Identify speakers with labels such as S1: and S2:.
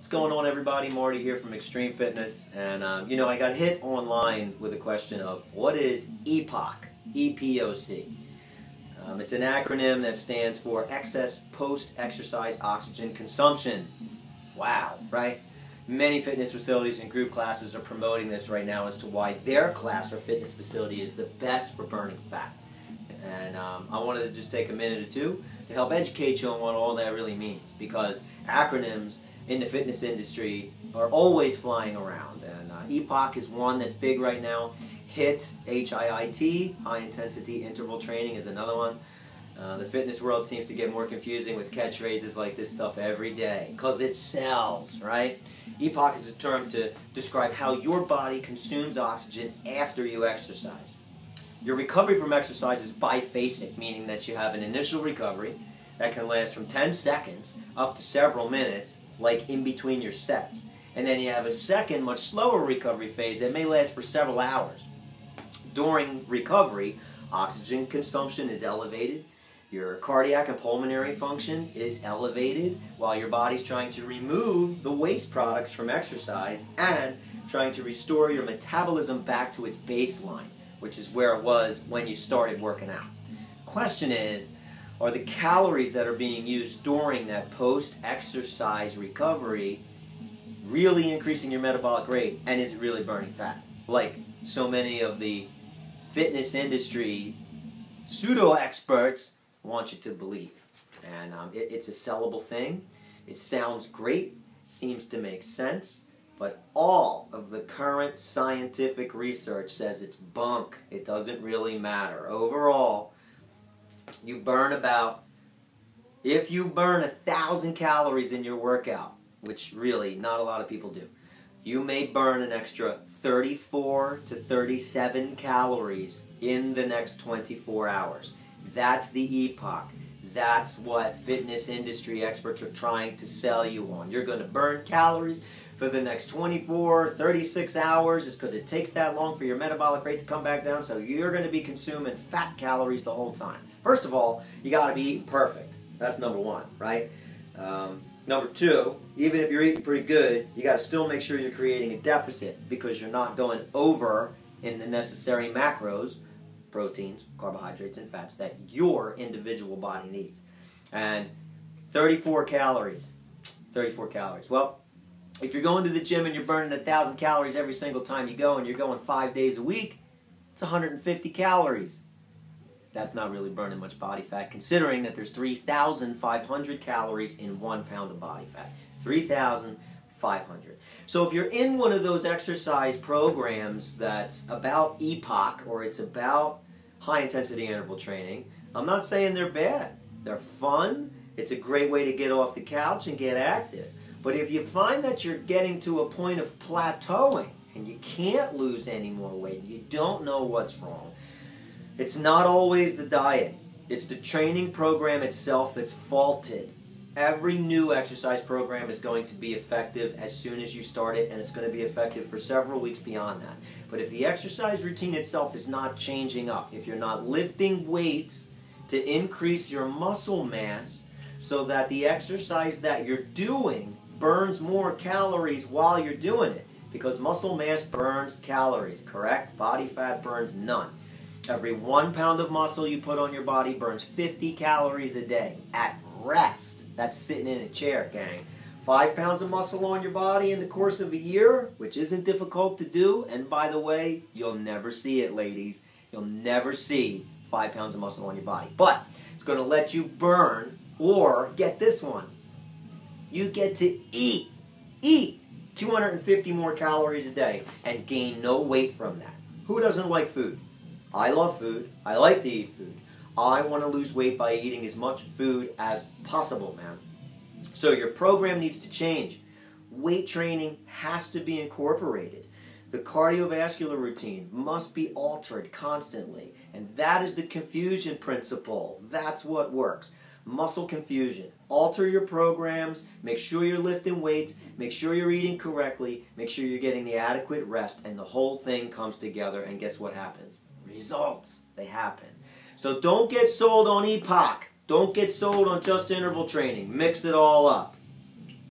S1: What's going on, everybody? Marty here from Extreme Fitness, and I got hit online with a question of what is EPOC, E-P-O-C. It's an acronym that stands for Excess Post-Exercise Oxygen Consumption. Wow, right? Many fitness facilities and group classes are promoting this right now as to why their class or fitness facility is the best for burning fat. And I wanted to just take a minute or two to help educate you on what all that really means, because acronyms in the fitness industry are always flying around, and EPOC is one that's big right now. HIIT, H-I-I-T, high intensity interval training, is another one. The fitness world seems to get more confusing with catchphrases like this stuff every day, because it sells, right? EPOC is a term to describe how your body consumes oxygen after you exercise. Your recovery from exercise is biphasic, meaning that you have an initial recovery that can last from 10 seconds up to several minutes, like in between your sets. And then you have a second, much slower recovery phase that may last for several hours. During recovery, oxygen consumption is elevated, your cardiac and pulmonary function is elevated while your body's trying to remove the waste products from exercise and trying to restore your metabolism back to its baseline, which is where it was when you started working out. Question is, are the calories that are being used during that post-exercise recovery really increasing your metabolic rate, and is it really burning fat? Like so many of the fitness industry pseudo-experts want you to believe. And it's a sellable thing. It sounds great, seems to make sense, but all of the current scientific research says it's bunk. It doesn't really matter. Overall, you burn if you burn 1,000 calories in your workout, which really not a lot of people do, you may burn an extra 34 to 37 calories in the next 24 hours. That's the EPOC. That's what fitness industry experts are trying to sell you on. You're going to burn calories for the next 24, 36 hours. It's because it takes that long for your metabolic rate to come back down, so you're going to be consuming fat calories the whole time. First of all, you got to be eating perfect. That's number one, right? Number two, even if you're eating pretty good, you got to still make sure you're creating a deficit, because you're not going over in the necessary macros, proteins, carbohydrates, and fats that your individual body needs. And 34 calories. 34 calories. Well, if you're going to the gym and you're burning 1,000 calories every single time you go, and you're going 5 days a week, it's 150 calories. That's not really burning much body fat, considering that there's 3,500 calories in 1 pound of body fat. 3,500. So if you're in one of those exercise programs that's about EPOC, or it's about high-intensity interval training, I'm not saying they're bad. They're fun. It's a great way to get off the couch and get active. But if you find that you're getting to a point of plateauing and you can't lose any more weight, you don't know what's wrong, it's not always the diet. It's the training program itself that's faulted. Every new exercise program is going to be effective as soon as you start it, and it's going to be effective for several weeks beyond that. But if the exercise routine itself is not changing up, if you're not lifting weights to increase your muscle mass so that the exercise that you're doing burns more calories while you're doing it, because muscle mass burns calories, correct? Body fat burns none. Every 1 pound of muscle you put on your body burns 50 calories a day at rest. That's sitting in a chair, gang. 5 pounds of muscle on your body in the course of a year, which isn't difficult to do, and by the way, you'll never see it, ladies. You'll never see 5 pounds of muscle on your body. But it's going to let you burn, or get this one, you get to eat 250 more calories a day and gain no weight from that. Who doesn't like food? I love food. I like to eat food. I want to lose weight by eating as much food as possible, man. So your program needs to change. Weight training has to be incorporated. The cardiovascular routine must be altered constantly. And that is the confusion principle. That's what works. Muscle confusion. Alter your programs. Make sure you're lifting weights. Make sure you're eating correctly. Make sure you're getting the adequate rest. And the whole thing comes together. And guess what happens? Results. They happen. So don't get sold on EPOC. Don't get sold on just interval training. Mix it all up.